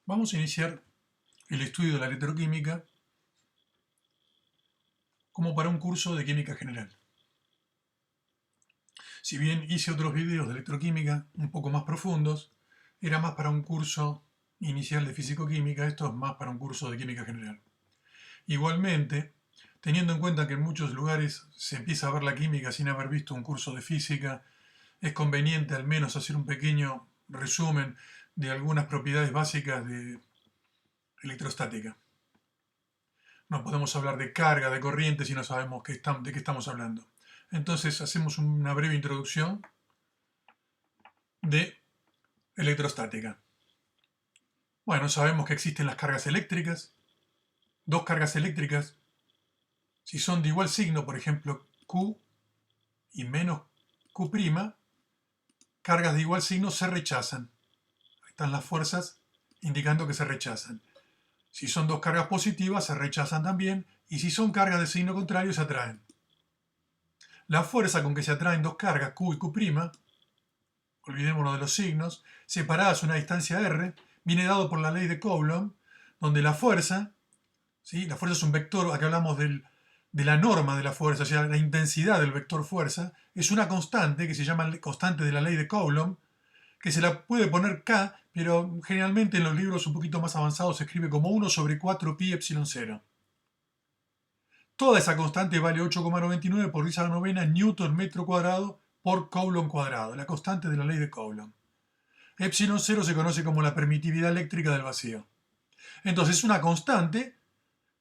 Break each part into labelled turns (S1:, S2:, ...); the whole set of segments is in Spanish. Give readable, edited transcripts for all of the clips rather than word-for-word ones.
S1: Vamos a iniciar el estudio de la electroquímica como para un curso de química general. Si bien hice otros videos de electroquímica un poco más profundos, era más para un curso inicial de físico-química, esto es más para un curso de química general. Igualmente, teniendo en cuenta que en muchos lugares se empieza a ver la química sin haber visto un curso de física, es conveniente al menos hacer un pequeño resumen de algunas propiedades básicas de electrostática. No podemos hablar de carga, de corriente, si no sabemos de qué estamos hablando. Entonces hacemos una breve introducción de electrostática. Bueno, sabemos que existen las cargas eléctricas, dos cargas eléctricas. Si son de igual signo, por ejemplo, Q y menos Q', cargas de igual signo se rechazan. Ahí están las fuerzas indicando que se rechazan. Si son dos cargas positivas, se rechazan también, y si son cargas de signo contrario, se atraen. La fuerza con que se atraen dos cargas, Q y Q', olvidémonos de los signos, separadas a una distancia r, viene dado por la ley de Coulomb, donde la fuerza, ¿sí? La fuerza es un vector, acá hablamos de la norma de la fuerza, o sea, la intensidad del vector fuerza, es una constante que se llama constante de la ley de Coulomb, que se la puede poner K, pero generalmente en los libros un poquito más avanzados se escribe como 1 sobre 4 pi epsilon 0. Toda esa constante vale 8,99 por 10 a la novena newton metro cuadrado por Coulomb cuadrado, la constante de la ley de Coulomb. Epsilon 0 se conoce como la permitividad eléctrica del vacío. Entonces es una constante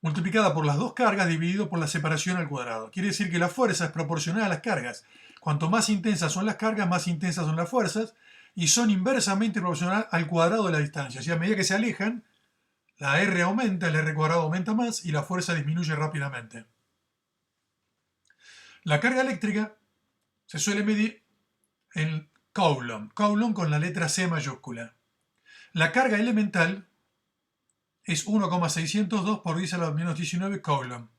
S1: multiplicada por las dos cargas dividido por la separación al cuadrado. Quiere decir que la fuerza es proporcional a las cargas. Cuanto más intensas son las cargas, más intensas son las fuerzas, y son inversamente proporcional al cuadrado de la distancia. O sea, a medida que se alejan, la R aumenta, el R cuadrado aumenta más y la fuerza disminuye rápidamente. La carga eléctrica se suele medir en Coulomb, Coulomb con la letra C mayúscula. La carga elemental es 1,602 por 10 a la menos 19 Coulomb.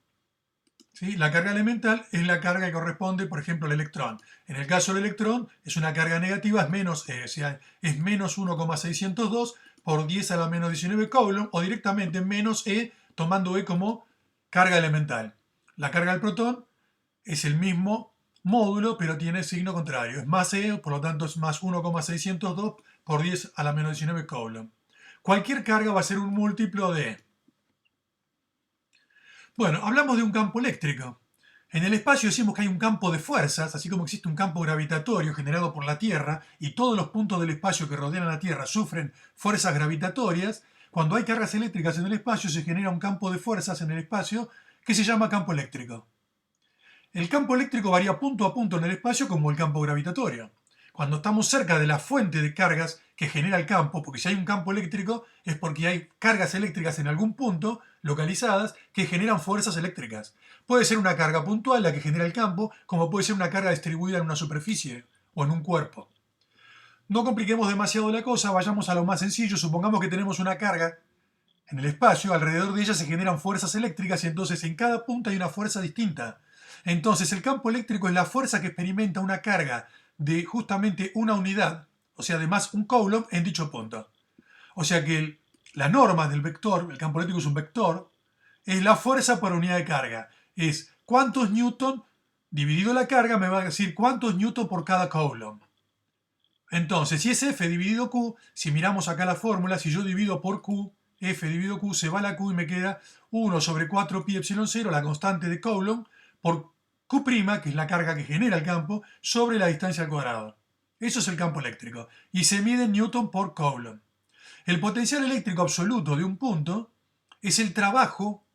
S1: ¿Sí? La carga elemental es la carga que corresponde, por ejemplo, al electrón. En el caso del electrón es una carga negativa, es menos E, o sea, es menos 1,602 por 10 a la menos 19 Coulomb, o directamente menos E, tomando E como carga elemental. La carga del protón es el mismo módulo, pero tiene signo contrario. Es más E, por lo tanto es más 1,602 por 10 a la menos 19 Coulomb. Cualquier carga va a ser un múltiplo de E. Bueno, hablamos de un campo eléctrico. En el espacio decimos que hay un campo de fuerzas, así como existe un campo gravitatorio generado por la Tierra y todos los puntos del espacio que rodean a la Tierra sufren fuerzas gravitatorias. Cuando hay cargas eléctricas en el espacio se genera un campo de fuerzas en el espacio que se llama campo eléctrico. El campo eléctrico varía punto a punto en el espacio como el campo gravitatorio. Cuando estamos cerca de la fuente de cargas que genera el campo, porque si hay un campo eléctrico es porque hay cargas eléctricas en algún punto localizadas que generan fuerzas eléctricas. Puede ser una carga puntual la que genera el campo, como puede ser una carga distribuida en una superficie o en un cuerpo. No compliquemos demasiado la cosa, vayamos a lo más sencillo. Supongamos que tenemos una carga en el espacio, alrededor de ella se generan fuerzas eléctricas y entonces en cada punto hay una fuerza distinta. Entonces el campo eléctrico es la fuerza que experimenta una carga de justamente una unidad, o sea, de más un Coulomb en dicho punto. O sea que la norma del vector, el campo eléctrico es un vector, es la fuerza por unidad de carga. Es cuántos newton dividido la carga me va a decir cuántos newton por cada Coulomb. Entonces, si es F dividido Q, si miramos acá la fórmula, si yo divido por Q, F dividido Q, se va la Q y me queda 1 sobre 4 pi epsilon 0, la constante de Coulomb, por Q', que es la carga que genera el campo, sobre la distancia al cuadrado. Eso es el campo eléctrico. Y se mide en newton por Coulomb. El potencial eléctrico absoluto de un punto es el trabajo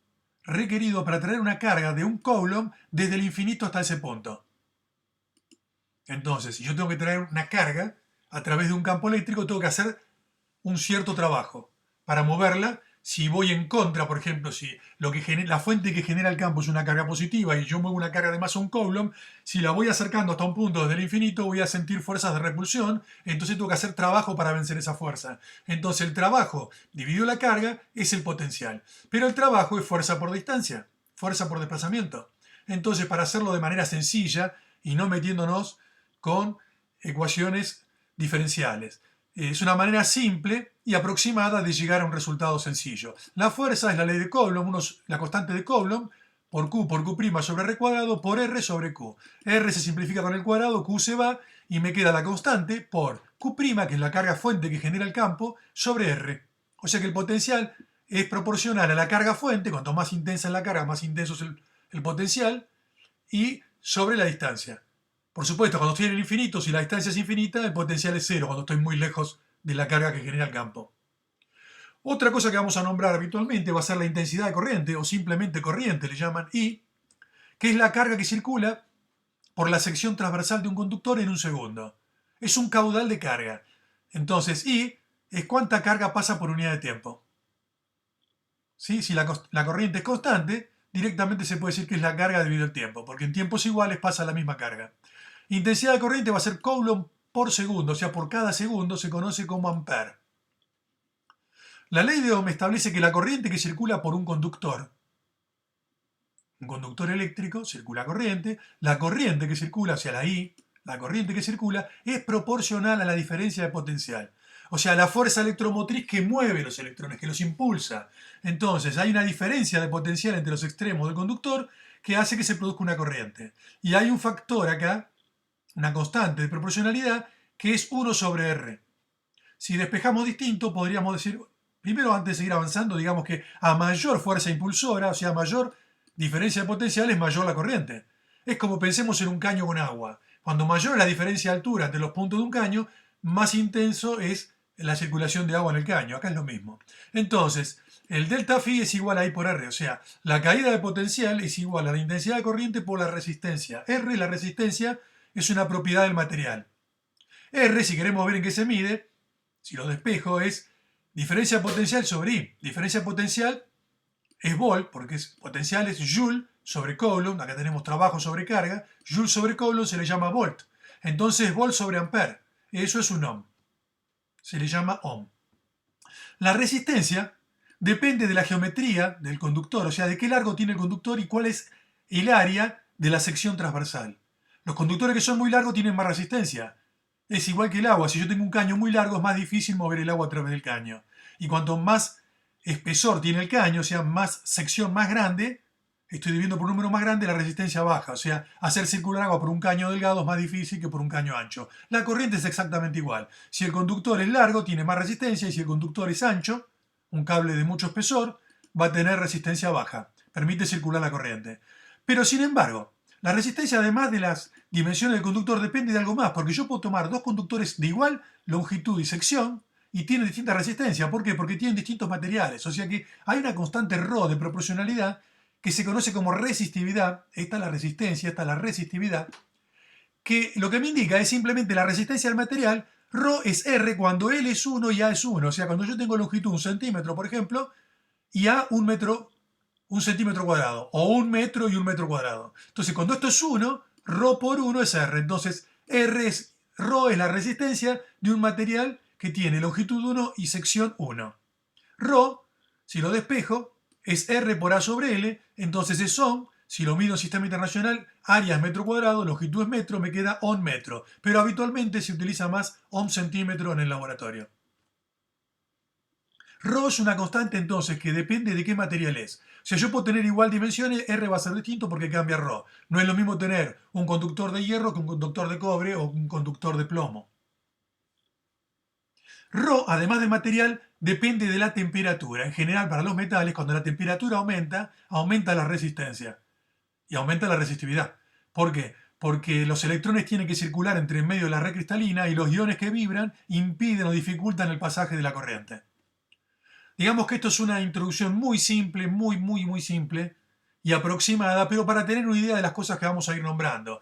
S1: requerido para traer una carga de un Coulomb desde el infinito hasta ese punto. Entonces, si yo tengo que traer una carga a través de un campo eléctrico, tengo que hacer un cierto trabajo para moverla. Si voy en contra, por ejemplo, si la fuente que genera el campo es una carga positiva y yo muevo una carga de masa un Coulomb, si la voy acercando hasta un punto desde el infinito voy a sentir fuerzas de repulsión, entonces tengo que hacer trabajo para vencer esa fuerza. Entonces el trabajo dividido la carga es el potencial, pero el trabajo es fuerza por distancia, fuerza por desplazamiento. Entonces, para hacerlo de manera sencilla y no metiéndonos con ecuaciones diferenciales, Es una manera simple y aproximada de llegar a un resultado sencillo. La fuerza es la ley de Coulomb, la constante de Coulomb, por Q sobre R cuadrado por R sobre Q. R se simplifica con el cuadrado, Q se va y me queda la constante por Q', que es la carga fuente que genera el campo, sobre R. O sea que el potencial es proporcional a la carga fuente, cuanto más intensa es la carga, más intenso es el potencial, y sobre la distancia. Por supuesto, cuando estoy en el infinito, si la distancia es infinita, el potencial es cero, cuando estoy muy lejos de la carga que genera el campo. Otra cosa que vamos a nombrar habitualmente va a ser la intensidad de corriente, o simplemente corriente, le llaman I, que es la carga que circula por la sección transversal de un conductor en un segundo. Es un caudal de carga. Entonces, I es cuánta carga pasa por unidad de tiempo. ¿Sí? Si la corriente es constante, directamente se puede decir que es la carga dividido el tiempo, porque en tiempos iguales pasa la misma carga. Intensidad de corriente va a ser Coulomb por segundo, o sea, por cada segundo se conoce como ampere. La ley de Ohm establece que la corriente que circula por un conductor eléctrico, circula corriente, la corriente que circula, o sea, la I, la corriente que circula, es proporcional a la diferencia de potencial. O sea, la fuerza electromotriz que mueve los electrones, que los impulsa. Entonces, hay una diferencia de potencial entre los extremos del conductor que hace que se produzca una corriente. Y hay un factor acá, una constante de proporcionalidad, que es 1 sobre R. Si despejamos distinto, podríamos decir, primero antes de seguir avanzando, digamos que a mayor fuerza impulsora, o sea, mayor diferencia de potencial, es mayor la corriente. Es como pensemos en un caño con agua. Cuando mayor es la diferencia de altura entre los puntos de un caño, más intenso es la circulación de agua en el caño. Acá es lo mismo. Entonces, el delta phi es igual a I por R, o sea, la caída de potencial es igual a la intensidad de corriente por la resistencia. R, la resistencia, es una propiedad del material. R, si queremos ver en qué se mide, si lo despejo, es diferencia de potencial sobre I. Diferencia de potencial es volt, porque potencial es Joule sobre Coulomb, acá tenemos trabajo sobre carga, Joule sobre Coulomb se le llama volt. Entonces volt sobre ampere, eso es un ohm. Se le llama ohm. La resistencia depende de la geometría del conductor, o sea, de qué largo tiene el conductor y cuál es el área de la sección transversal. Los conductores que son muy largos tienen más resistencia. Es igual que el agua, si yo tengo un caño muy largo es más difícil mover el agua a través del caño. Y cuanto más espesor tiene el caño, o sea, más sección más grande, estoy dividiendo por un número más grande, la resistencia baja. O sea, hacer circular agua por un caño delgado es más difícil que por un caño ancho. La corriente es exactamente igual. Si el conductor es largo, tiene más resistencia, y si el conductor es ancho, un cable de mucho espesor, va a tener resistencia baja. Permite circular la corriente. Pero sin embargo, la resistencia, además de las dimensiones del conductor, depende de algo más, porque yo puedo tomar dos conductores de igual longitud y sección y tienen distinta resistencia. ¿Por qué? Porque tienen distintos materiales. O sea que hay una constante ρ de proporcionalidad que se conoce como resistividad. Esta es la resistencia, esta es la resistividad, que lo que me indica es simplemente la resistencia del material. Ρ es R cuando L es 1 y A es 1. O sea, cuando yo tengo longitud 1 centímetro, por ejemplo, y A 1 metro, 1 centímetro cuadrado, o 1 metro y 1 metro cuadrado. Entonces, cuando esto es 1, ρ por 1 es R. Entonces, ρ es la resistencia de un material que tiene longitud 1 y sección 1. Ρ, si lo despejo, es R por A sobre L, entonces es ohm. Si lo mido en sistema internacional, área es metro cuadrado, longitud es metro, me queda ohm metro. Pero habitualmente se utiliza más ohm centímetro en el laboratorio. Ρ es una constante entonces que depende de qué material es. O sea, yo puedo tener igual dimensiones, R va a ser distinto porque cambia ρ. No es lo mismo tener un conductor de hierro que un conductor de cobre o un conductor de plomo. Ρ, además del material, depende de la temperatura. En general, para los metales, cuando la temperatura aumenta, aumenta la resistencia y aumenta la resistividad. ¿Por qué? Porque los electrones tienen que circular entre medio de la red cristalina y los iones que vibran impiden o dificultan el pasaje de la corriente. Digamos que esto es una introducción muy simple, muy simple y aproximada, pero para tener una idea de las cosas que vamos a ir nombrando.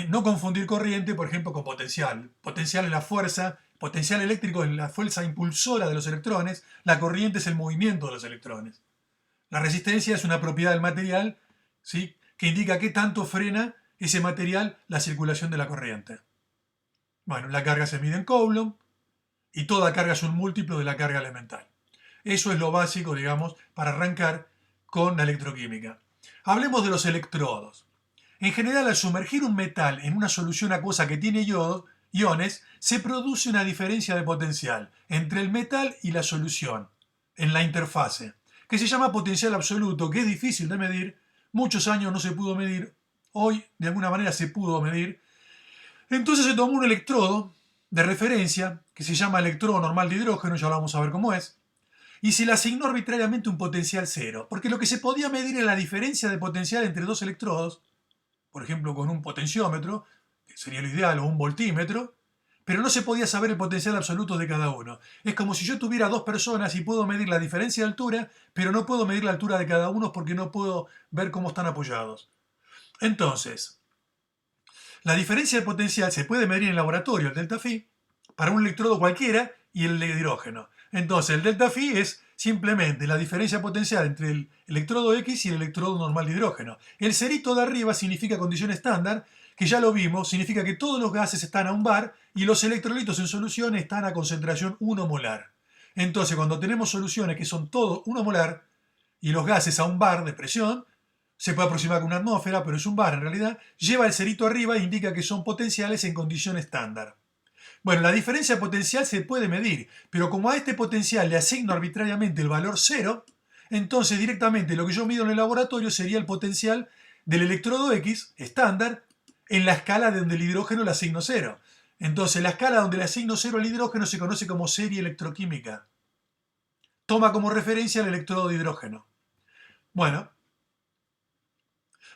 S1: No confundir corriente, por ejemplo, con potencial. Potencial es la fuerza, potencial eléctrico es la fuerza impulsora de los electrones, la corriente es el movimiento de los electrones. La resistencia es una propiedad del material, ¿sí?, que indica qué tanto frena ese material la circulación de la corriente. Bueno, la carga se mide en Coulomb y toda carga es un múltiplo de la carga elemental. Eso es lo básico, digamos, para arrancar con la electroquímica. Hablemos de los electrodos. En general, al sumergir un metal en una solución acuosa que tiene yodo, iones, se produce una diferencia de potencial entre el metal y la solución en la interfase, que se llama potencial absoluto, que es difícil de medir. Muchos años no se pudo medir, hoy de alguna manera se pudo medir. Entonces se tomó un electrodo de referencia, que se llama electrodo normal de hidrógeno, ya lo vamos a ver cómo es, y se le asignó arbitrariamente un potencial cero, porque lo que se podía medir era la diferencia de potencial entre dos electrodos, por ejemplo con un potenciómetro, que sería lo ideal, o un voltímetro, pero no se podía saber el potencial absoluto de cada uno. Es como si yo tuviera dos personas y puedo medir la diferencia de altura, pero no puedo medir la altura de cada uno porque no puedo ver cómo están apoyados. Entonces, la diferencia de potencial se puede medir en el laboratorio, el delta phi, para un electrodo cualquiera y el de hidrógeno. Entonces, el delta phi es simplemente la diferencia potencial entre el electrodo X y el electrodo normal de hidrógeno. El cerito de arriba significa condición estándar, que ya lo vimos, significa que todos los gases están a un bar y los electrolitos en solución están a concentración 1 molar. Entonces, cuando tenemos soluciones que son todos 1 molar y los gases a un bar de presión, se puede aproximar con una atmósfera, pero es un bar en realidad, lleva el cerito arriba e indica que son potenciales en condición estándar. Bueno, la diferencia potencial se puede medir, pero como a este potencial le asigno arbitrariamente el valor 0, entonces directamente lo que yo mido en el laboratorio sería el potencial del electrodo X estándar en la escala donde el hidrógeno le asigno 0. Entonces la escala donde le asigno 0 al hidrógeno se conoce como serie electroquímica. Toma como referencia el electrodo de hidrógeno. Bueno,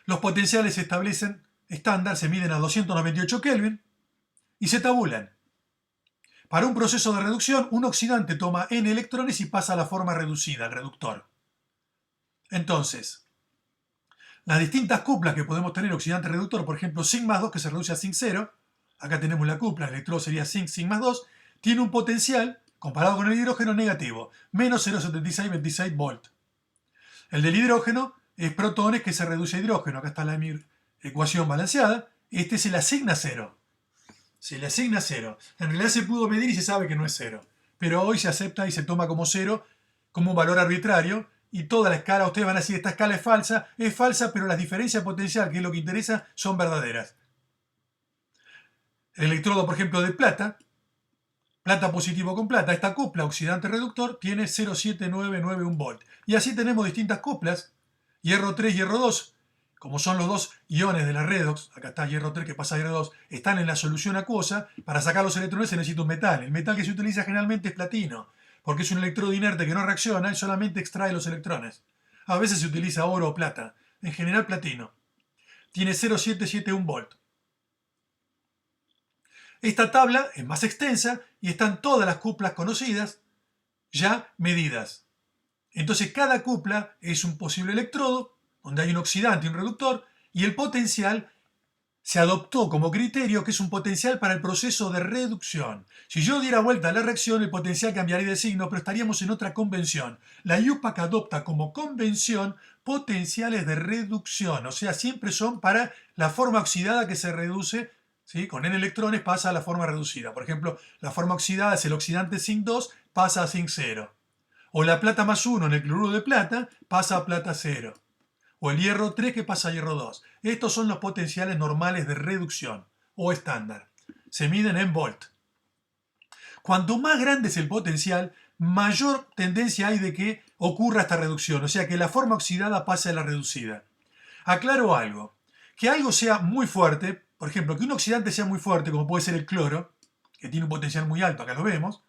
S1: los potenciales se establecen estándar, se miden a 298 Kelvin y se tabulan. Para un proceso de reducción, un oxidante toma N electrones y pasa a la forma reducida, el reductor. Entonces, las distintas cuplas que podemos tener oxidante reductor, por ejemplo, zinc más 2 que se reduce a zinc 0, acá tenemos la cupla, el electrodo sería zinc, zinc más 2, tiene un potencial, comparado con el hidrógeno, negativo, menos 0,7626 volt. El del hidrógeno es protones que se reduce a hidrógeno, acá está la ecuación balanceada, este se le asigna 0. Se le asigna 0. En realidad se pudo medir y se sabe que no es 0. Pero hoy se acepta y se toma como 0, como un valor arbitrario, y toda la escala, ustedes van a decir, esta escala es falsa, pero las diferencias potencial, que es lo que interesa, son verdaderas. El electrodo, por ejemplo, de plata positivo con plata, esta cupla oxidante reductor tiene 0,7991 volt. Y así tenemos distintas cuplas, hierro 3, hierro 2, como son los dos iones de la redox, acá está hierro 3 que pasa a hierro 2, están en la solución acuosa. Para sacar los electrones se necesita un metal. El metal que se utiliza generalmente es platino, porque es un electrodo inerte que no reacciona y solamente extrae los electrones. A veces se utiliza oro o plata, en general platino. Tiene 0,771 volt. Esta tabla es más extensa y están todas las cuplas conocidas ya medidas. Entonces cada cupla es un posible electrodo, donde hay un oxidante y un reductor, y el potencial se adoptó como criterio que es un potencial para el proceso de reducción. Si yo diera vuelta a la reacción, el potencial cambiaría de signo, pero estaríamos en otra convención. La IUPAC adopta como convención potenciales de reducción, o sea, siempre son para la forma oxidada que se reduce, ¿sí? Con N electrones pasa a la forma reducida. Por ejemplo, la forma oxidada es el oxidante zinc 2, pasa a zinc 0. O la plata más 1 en el cloruro de plata pasa a plata 0. O el hierro 3 que pasa a hierro 2. Estos son los potenciales normales de reducción o estándar. Se miden en volt. Cuanto más grande es el potencial, mayor tendencia hay de que ocurra esta reducción, o sea que la forma oxidada pase a la reducida. Aclaro algo, que algo sea muy fuerte, por ejemplo, que un oxidante sea muy fuerte, como puede ser el cloro, que tiene un potencial muy alto, acá lo vemos,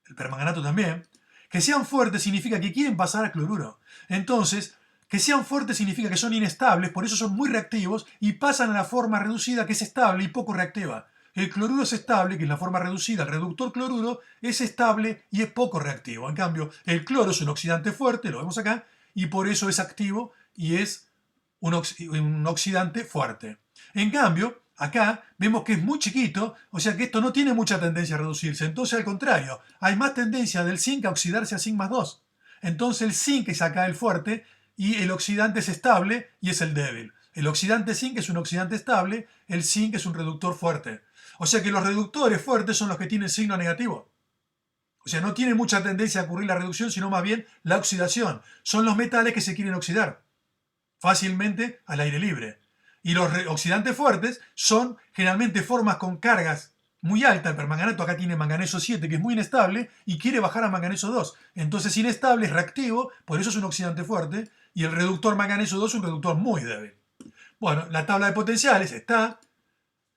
S1: el permanganato también, que sean fuertes significa que quieren pasar a cloruro. Entonces, que sean fuertes significa que son inestables, por eso son muy reactivos y pasan a la forma reducida, que es estable y poco reactiva. El cloruro es estable, que es la forma reducida. El reductor cloruro es estable y es poco reactivo. En cambio, el cloro es un oxidante fuerte, lo vemos acá, y por eso es activo y es un oxidante fuerte. En cambio, acá vemos que es muy chiquito, o sea que esto no tiene mucha tendencia a reducirse. Entonces, al contrario, hay más tendencia del zinc a oxidarse a zinc más 2. Entonces, el zinc es acá el fuerte y el oxidante es estable y es el débil. El oxidante zinc es un oxidante estable, el zinc es un reductor fuerte. O sea que los reductores fuertes son los que tienen signo negativo. O sea, no tiene mucha tendencia a ocurrir la reducción, sino más bien la oxidación. Son los metales que se quieren oxidar fácilmente al aire libre. Y los oxidantes fuertes son generalmente formas con cargas muy alta. El permanganato acá tiene manganeso 7, que es muy inestable, y quiere bajar a manganeso 2. Entonces, inestable es reactivo, por eso es un oxidante fuerte, y el reductor manganeso 2 es un reductor muy débil. Bueno, la tabla de potenciales está,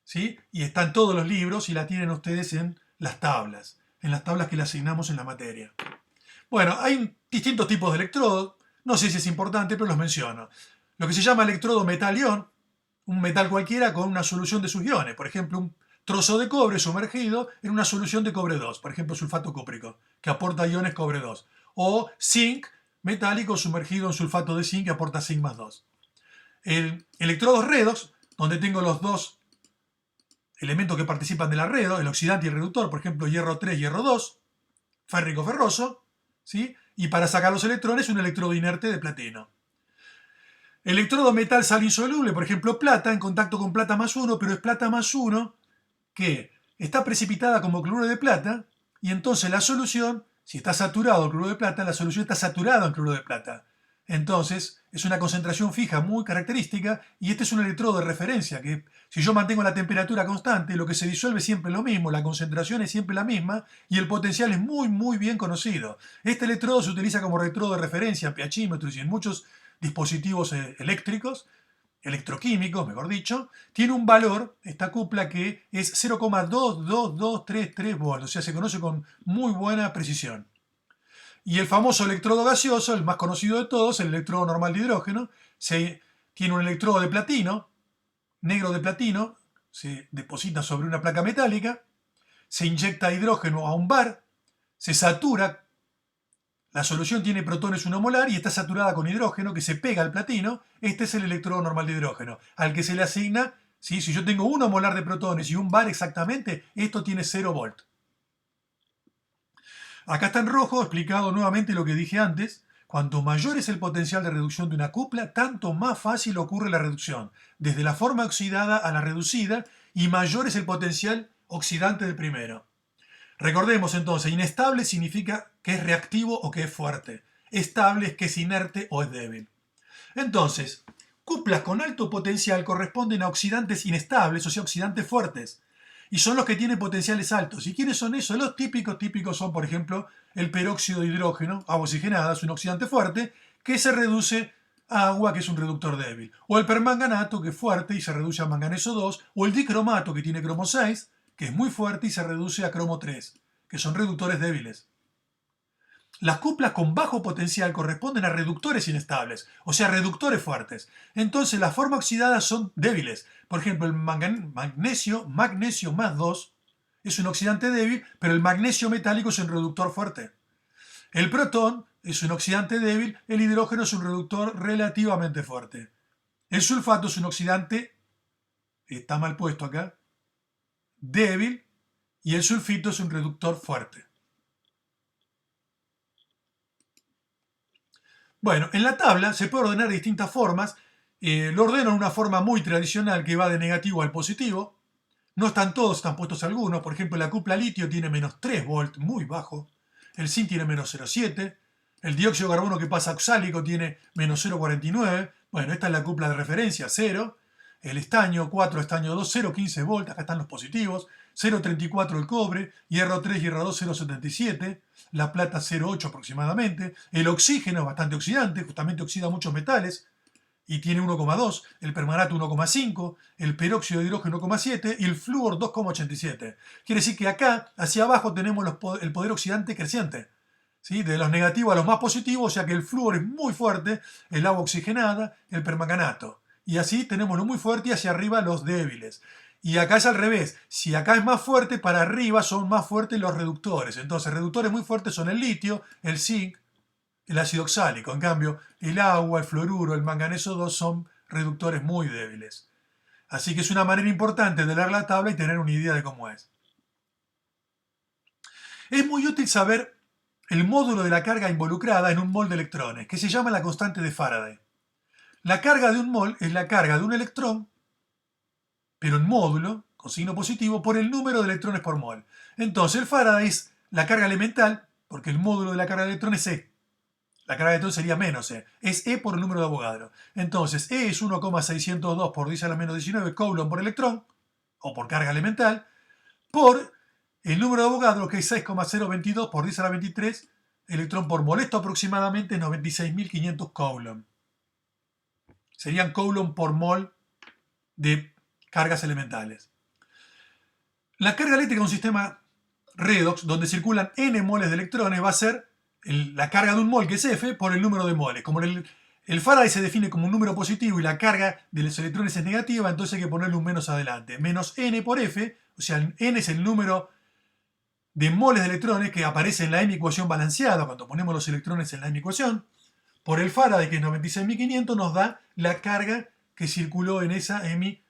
S1: ¿sí? Y está en todos los libros y la tienen ustedes en las tablas que le asignamos en la materia. Bueno, hay distintos tipos de electrodos, no sé si es importante, pero los menciono. Lo que se llama electrodo metal-ion, un metal cualquiera con una solución de sus iones, por ejemplo, un trozo de cobre sumergido en una solución de cobre 2, por ejemplo, sulfato cúprico, que aporta iones cobre 2, o zinc metálico sumergido en sulfato de zinc que aporta zinc más 2. El electrodos redox, donde tengo los dos elementos que participan de la redo, el oxidante y el reductor, por ejemplo, hierro 3, hierro 2, férrico ferroso, ¿sí? Y para sacar los electrones, un electrodo inerte de platino. Electrodo metal sal insoluble, por ejemplo, plata, en contacto con plata más 1, pero es plata más 1 que está precipitada como cloruro de plata, y entonces la solución, si está saturado el cloruro de plata, la solución está saturada en cloruro de plata. Entonces, es una concentración fija muy característica, y este es un electrodo de referencia, que si yo mantengo la temperatura constante, lo que se disuelve siempre es lo mismo, la concentración es siempre la misma, y el potencial es muy bien conocido. Este electrodo se utiliza como electrodo de referencia en pHímetros y en muchos dispositivos eléctricos, electroquímicos, mejor dicho, tiene un valor, esta cupla, que es 0,22233 volts, o sea, se conoce con muy buena precisión. Y el famoso electrodo gaseoso, el más conocido de todos, el electrodo normal de hidrógeno, tiene un electrodo de platino, negro de platino, se deposita sobre una placa metálica, se inyecta hidrógeno a un bar, se satura. La solución tiene protones 1 molar y está saturada con hidrógeno que se pega al platino. Este es el electrodo normal de hidrógeno, al que se le asigna, ¿sí? Si yo tengo 1 molar de protones y un bar exactamente, esto tiene 0 volt. Acá está en rojo explicado nuevamente lo que dije antes. Cuanto mayor es el potencial de reducción de una cupla, tanto más fácil ocurre la reducción, desde la forma oxidada a la reducida, y mayor es el potencial oxidante del primero. Recordemos entonces, inestable significa que es reactivo o que es fuerte. Estable es que es inerte o es débil. Entonces, cuplas con alto potencial corresponden a oxidantes inestables, o sea, oxidantes fuertes. Y son los que tienen potenciales altos. ¿Y quiénes son esos? Los típicos son, por ejemplo, el peróxido de hidrógeno, agua oxigenada, es un oxidante fuerte, que se reduce a agua, que es un reductor débil. O el permanganato, que es fuerte y se reduce a manganeso 2. O el dicromato, que tiene cromo 6, que es muy fuerte y se reduce a cromo 3, que son reductores débiles. Las cuplas con bajo potencial corresponden a reductores inestables, o sea, reductores fuertes. Entonces, las formas oxidadas son débiles. Por ejemplo, el magnesio más 2, es un oxidante débil, pero el magnesio metálico es un reductor fuerte. El protón es un oxidante débil, el hidrógeno es un reductor relativamente fuerte. El sulfato es un oxidante, está mal puesto acá, débil, y el sulfito es un reductor fuerte. Bueno, en la tabla se puede ordenar de distintas formas. Lo ordeno en una forma muy tradicional que va de negativo al positivo. No están todos, están puestos algunos. Por ejemplo, la cupla litio tiene menos 3 volt, muy bajo. El zinc tiene menos 0,7. El dióxido de carbono que pasa a oxálico tiene menos 0,49. Bueno, esta es la cupla de referencia, 0. El estaño 4, estaño 2, 0,15 volt. Acá están los positivos. 0,34 el cobre, hierro 3, hierro 2, 0,77, la plata 0,8 aproximadamente, el oxígeno es bastante oxidante, justamente oxida muchos metales y tiene 1,2, el permanganato 1,5, el peróxido de hidrógeno 1,7 y el flúor 2,87. Quiere decir que acá, hacia abajo, tenemos el poder oxidante creciente, ¿sí? De los negativos a los más positivos, o sea que el flúor es muy fuerte, el agua oxigenada, el permanganato. Y así tenemos lo muy fuerte y hacia arriba los débiles. Y acá es al revés. Si acá es más fuerte, para arriba son más fuertes los reductores. Entonces, reductores muy fuertes son el litio, el zinc, el ácido oxálico. En cambio, el agua, el fluoruro, el manganeso 2 son reductores muy débiles. Así que es una manera importante de leer la tabla y tener una idea de cómo es. Es muy útil saber el módulo de la carga involucrada en un mol de electrones, que se llama la constante de Faraday. La carga de un mol es la carga de un electrón, pero en módulo, con signo positivo, por el número de electrones por mol. Entonces el Faraday es la carga elemental, porque el módulo de la carga de electrón es E. La carga de electrón sería menos E. Es E por el número de Avogadro. Entonces E es 1,602 por 10 a la menos 19 coulomb por electrón, o por carga elemental, por el número de Avogadro, que es 6,022 por 10 a la 23 electrón por mol. Esto aproximadamente 96.500 Coulomb. Serían Coulomb por mol de cargas elementales. La carga eléctrica de un sistema redox, donde circulan n moles de electrones, va a ser la carga de un mol, que es F, por el número de moles. Como el Faraday se define como un número positivo y la carga de los electrones es negativa, entonces hay que ponerle un menos adelante. Menos n por F, o sea, n es el número de moles de electrones que aparece en la M ecuación balanceada, cuando ponemos los electrones en la M ecuación, por el Faraday, que es 96.500, nos da la carga que circuló en esa M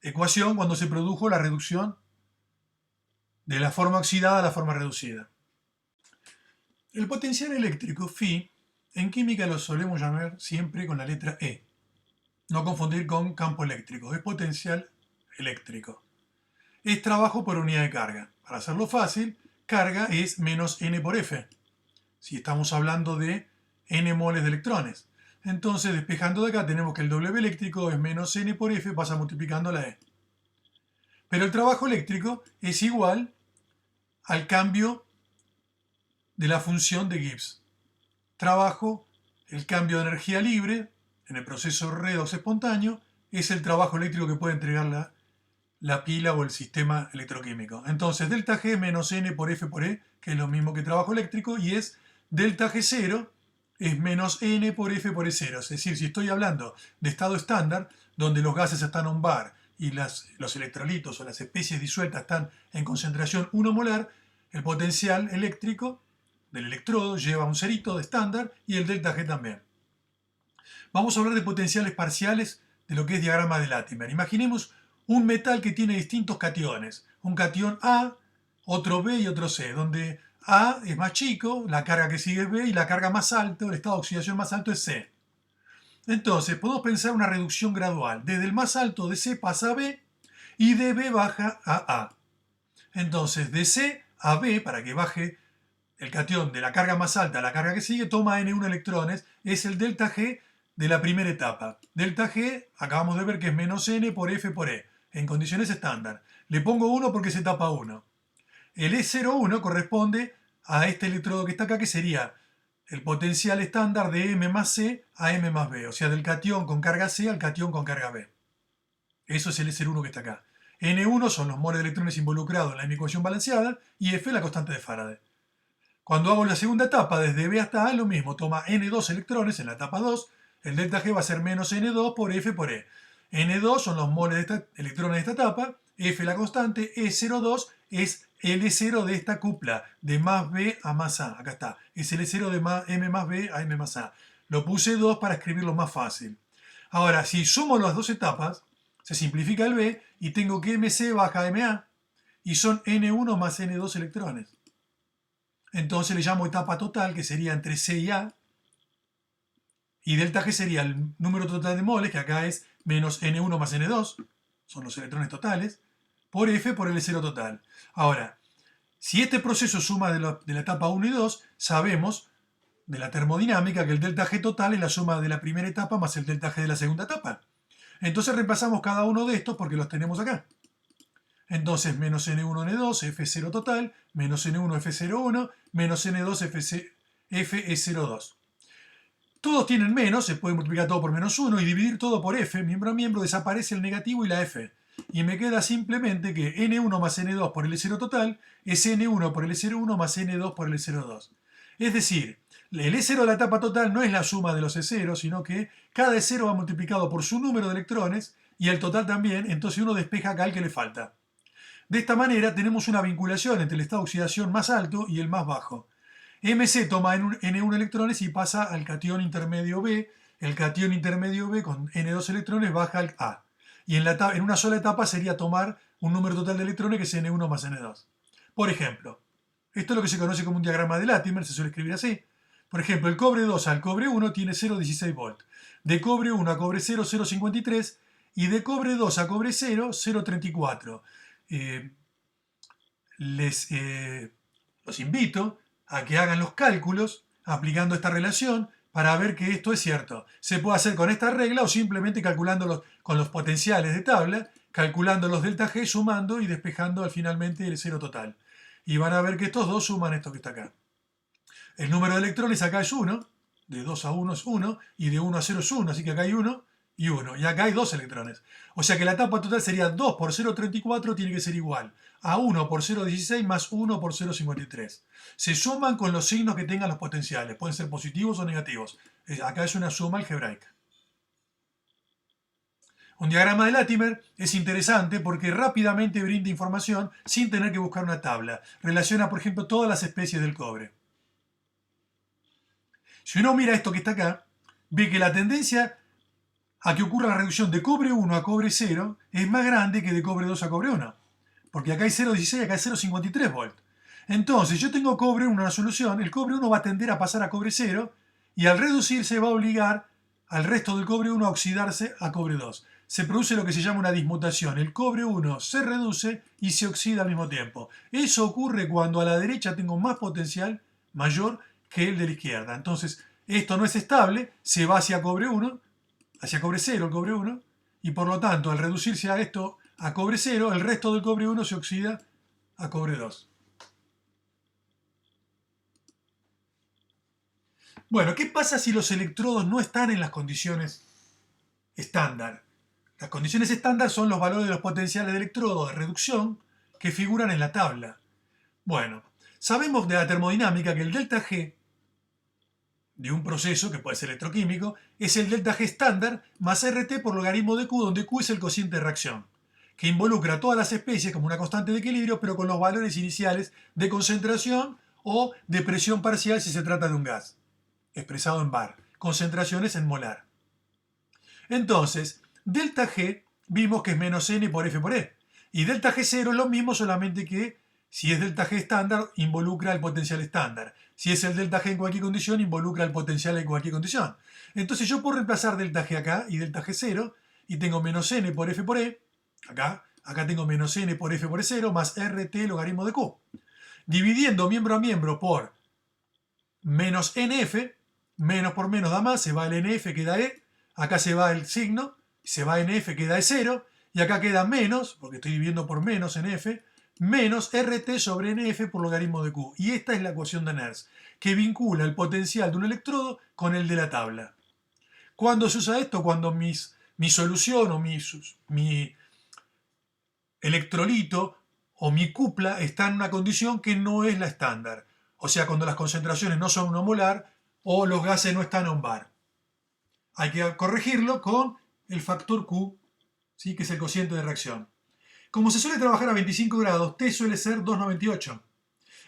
S1: ecuación cuando se produjo la reducción de la forma oxidada a la forma reducida. El potencial eléctrico, phi, en química lo solemos llamar siempre con la letra E. No confundir con campo eléctrico, es potencial eléctrico. Es trabajo por unidad de carga. Para hacerlo fácil, carga es menos n por F, si estamos hablando de n moles de electrones. Entonces, despejando de acá, tenemos que el W eléctrico es menos n por F, pasa multiplicando la E. Pero el trabajo eléctrico es igual al cambio de la función de Gibbs. Trabajo, el cambio de energía libre en el proceso redox espontáneo, es el trabajo eléctrico que puede entregar la pila o el sistema electroquímico. Entonces, delta G menos N por F por E, que es lo mismo que trabajo eléctrico, y es delta G0 es menos N por F por E0. Es decir, si estoy hablando de estado estándar, donde los gases están a un bar y los electrolitos o las especies disueltas están en concentración 1 molar, el potencial eléctrico del electrodo lleva un cerito de estándar y el delta G también. Vamos a hablar de potenciales parciales de lo que es diagrama de Latimer. Imaginemos un metal que tiene distintos cationes. Un cation A, otro B y otro C, donde A es más chico, la carga que sigue es B y la carga más alta, el estado de oxidación más alto es C. Entonces, podemos pensar una reducción gradual. Desde el más alto de C pasa a B y de B baja a A. Entonces, de C a B, para que baje el cation de la carga más alta a la carga que sigue, toma N1 electrones, es el delta G de la primera etapa. Delta G, acabamos de ver que es menos N por F por E, en condiciones estándar. Le pongo 1 porque se tapa 1. El E01 corresponde a este electrodo que está acá, que sería el potencial estándar de M más C a M más B, o sea, del cation con carga C al cation con carga B. Eso es el E01 que está acá. N1 son los moles de electrones involucrados en la ecuación balanceada y F la constante de Faraday. Cuando hago la segunda etapa, desde B hasta A, lo mismo, toma N2 electrones en la etapa 2, el delta G va a ser menos N2 por F por E. N2 son los moles de electrones de esta etapa, F la constante, E02 es el E0 de esta cupla, de más B a más A. Acá está, es el E0 de M más B a M más A. Lo puse 2 para escribirlo más fácil. Ahora, si sumo las dos etapas, se simplifica el B y tengo que MC baja a MA y son N1 más N2 electrones. Entonces le llamo etapa total, que sería entre C y A, y delta G sería el número total de moles, que acá es menos N1 más N2, son los electrones totales, por F por el E0 total. Ahora, si este proceso suma de la etapa 1 y 2, sabemos de la termodinámica que el delta G total es la suma de la primera etapa más el delta G de la segunda etapa. Entonces reemplazamos cada uno de estos porque los tenemos acá. Entonces, menos N1, N2, F0 total, menos N1, F01, menos N2, Fe02. Todos tienen menos, se puede multiplicar todo por menos 1 y dividir todo por F, miembro a miembro, desaparece el negativo y la F. Y me queda simplemente que N1 más N2 por el E0 total es N1 por el E01 más N2 por el E02. Es decir, el E0 de la etapa total no es la suma de los E0, sino que cada E0 va multiplicado por su número de electrones y el total también, entonces uno despeja acá el que le falta. De esta manera tenemos una vinculación entre el estado de oxidación más alto y el más bajo. MC toma N1 electrones y pasa al cation intermedio B. El cation intermedio B con N2 electrones baja al A. Y en una sola etapa sería tomar un número total de electrones que es N1 más N2. Por ejemplo, esto es lo que se conoce como un diagrama de Latimer, se suele escribir así. Por ejemplo, el cobre 2 al cobre 1 tiene 0,16 volt. De cobre 1 a cobre 0, 0,53. Y de cobre 2 a cobre 0, 0,34. Los invito a que hagan los cálculos aplicando esta relación, para ver que esto es cierto. Se puede hacer con esta regla o simplemente calculando con los potenciales de tabla, calculando los delta G, sumando y despejando finalmente el cero total. Y van a ver que estos dos suman esto que está acá. El número de electrones acá es 1, de 2 a 1 es 1, y de 1 a 0 es 1, así que acá hay 1 y 1. Y acá hay 2 electrones. O sea que la etapa total sería 2 por 0,34, tiene que ser igual a 1 por 0,16 más 1 por 0,53. Se suman con los signos que tengan los potenciales. Pueden ser positivos o negativos. Acá es una suma algebraica. Un diagrama de Latimer es interesante porque rápidamente brinda información sin tener que buscar una tabla. Relaciona, por ejemplo, todas las especies del cobre. Si uno mira esto que está acá, ve que la tendencia a que ocurra la reducción de cobre 1 a cobre 0 es más grande que de cobre 2 a cobre 1. Porque acá hay 0,16 y acá hay 0,53 volt. Entonces, yo tengo cobre en una solución, el cobre 1 va a tender a pasar a cobre 0 y al reducirse va a obligar al resto del cobre 1 a oxidarse a cobre 2. Se produce lo que se llama una dismutación. El cobre 1 se reduce y se oxida al mismo tiempo. Eso ocurre cuando a la derecha tengo más potencial mayor que el de la izquierda. Entonces, esto no es estable, se va hacia cobre 1, hacia cobre 0 el cobre 1, y por lo tanto, al reducirse a esto a cobre 0, el resto del cobre 1 se oxida a cobre 2. Bueno, ¿qué pasa si los electrodos no están en las condiciones estándar? Las condiciones estándar son los valores de los potenciales de electrodo de reducción que figuran en la tabla. Bueno, sabemos de la termodinámica que el delta G de un proceso, que puede ser electroquímico, es el delta G estándar más RT por logaritmo de Q, donde Q es el cociente de reacción, que involucra a todas las especies como una constante de equilibrio, pero con los valores iniciales de concentración o de presión parcial si se trata de un gas, expresado en bar, concentraciones en molar. Entonces, delta G vimos que es menos N por F por E, y delta G0 es lo mismo, solamente que si es delta G estándar, involucra el potencial estándar. Si es el delta G en cualquier condición, involucra el potencial en cualquier condición. Entonces yo puedo reemplazar delta G acá y delta G0, y tengo menos N por F por E, acá tengo menos N por F por E0, más RT logaritmo de Q. Dividiendo miembro a miembro por menos NF, menos por menos da más, se va el NF, queda E, acá se va el signo, se va NF, queda E0, y acá queda menos, porque estoy dividiendo por menos NF, menos RT sobre NF por logaritmo de Q. Y esta es la ecuación de Nernst, que vincula el potencial de un electrodo con el de la tabla. ¿Cuándo se usa esto? Cuando mi solución o mi electrolito o mi cupla está en una condición que no es la estándar. O sea, cuando las concentraciones no son 1 molar o los gases no están a un bar. Hay que corregirlo con el factor Q, ¿sí? Que es el cociente de reacción. Como se suele trabajar a 25 grados, T suele ser 2,98.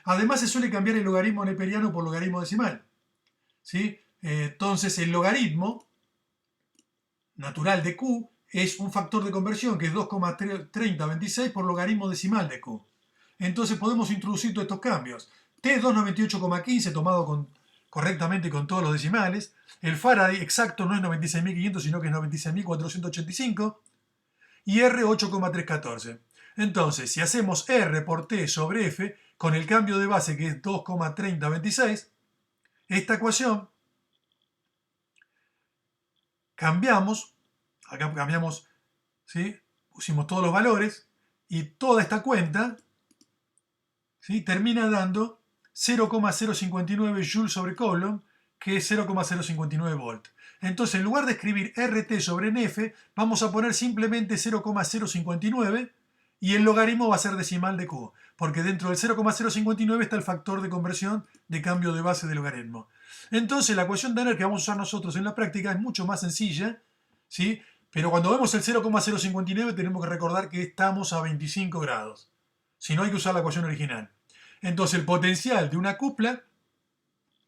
S1: Además, se suele cambiar el logaritmo neperiano por logaritmo decimal, ¿sí? Entonces, el logaritmo natural de Q es un factor de conversión que es 2,3026 por logaritmo decimal de Q. Entonces, podemos introducir todos estos cambios. T es 298,15 tomado correctamente con todos los decimales. El Faraday exacto no es 96.500, sino que es 96.485. Y R 8,314. Entonces, si hacemos R por T sobre F, con el cambio de base que es 2,3026, esta ecuación cambiamos, acá cambiamos, ¿sí? Pusimos todos los valores, y toda esta cuenta, ¿sí? Termina dando 0,059 joules sobre Coulomb, que es 0,059 volt. Entonces, en lugar de escribir RT sobre NF, vamos a poner simplemente 0,059 y el logaritmo va a ser decimal de Q, porque dentro del 0,059 está el factor de conversión de cambio de base de logaritmo. Entonces, la ecuación de Nernst que vamos a usar nosotros en la práctica es mucho más sencilla, ¿sí? Pero cuando vemos el 0,059 tenemos que recordar que estamos a 25 grados. Si no, hay que usar la ecuación original. Entonces, el potencial de una cupla,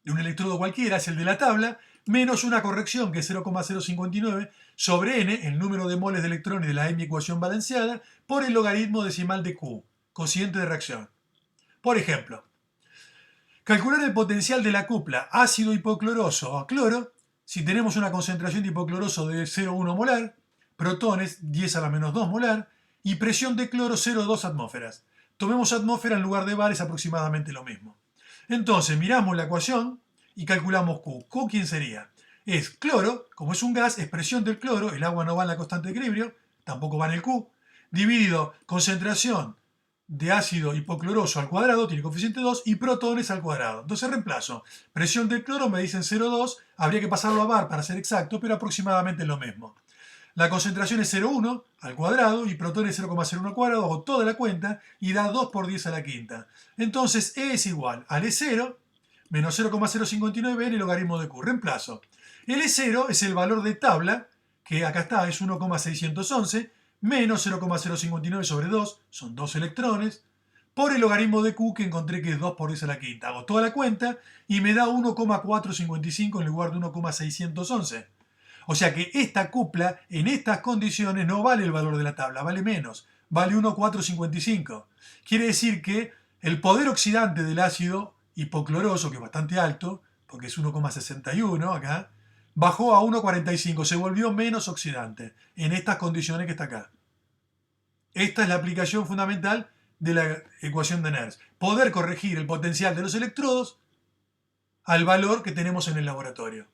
S1: de un electrodo cualquiera, es el de la tabla, menos una corrección que es 0,059 sobre n, el número de moles de electrones de la mi ecuación balanceada, por el logaritmo decimal de Q, cociente de reacción. Por ejemplo, calcular el potencial de la cupla ácido hipocloroso a cloro, si tenemos una concentración de hipocloroso de 0,1 molar, protones 10 a la menos 2 molar, y presión de cloro 0,2 atmósferas. Tomemos atmósfera en lugar de bar, es aproximadamente lo mismo. Entonces, miramos la ecuación y calculamos Q. ¿Q quién sería? Es cloro, como es un gas, es presión del cloro, el agua no va en la constante de equilibrio, tampoco va en el Q, dividido concentración de ácido hipocloroso al cuadrado, tiene coeficiente 2, y protones al cuadrado. Entonces reemplazo. Presión del cloro me dicen 0,2, habría que pasarlo a bar para ser exacto, pero aproximadamente lo mismo. La concentración es 0,1 al cuadrado y protones 0,01 al cuadrado, hago toda la cuenta y da 2 por 10 a la quinta. Entonces E es igual al E0 menos 0,059 en el logaritmo de Q. Reemplazo. El E0 es el valor de tabla, que acá está, es 1,611, menos 0,059 sobre 2, son 2 electrones, por el logaritmo de Q que encontré que es 2 por 10 a la quinta. Hago toda la cuenta y me da 1,455 en lugar de 1,611. O sea que esta cupla en estas condiciones no vale el valor de la tabla, vale menos, vale 1,455. Quiere decir que el poder oxidante del ácido hipocloroso, que es bastante alto, porque es 1,61 acá, bajó a 1,45, se volvió menos oxidante en estas condiciones que está acá. Esta es la aplicación fundamental de la ecuación de Nernst. Poder corregir el potencial de los electrodos al valor que tenemos en el laboratorio.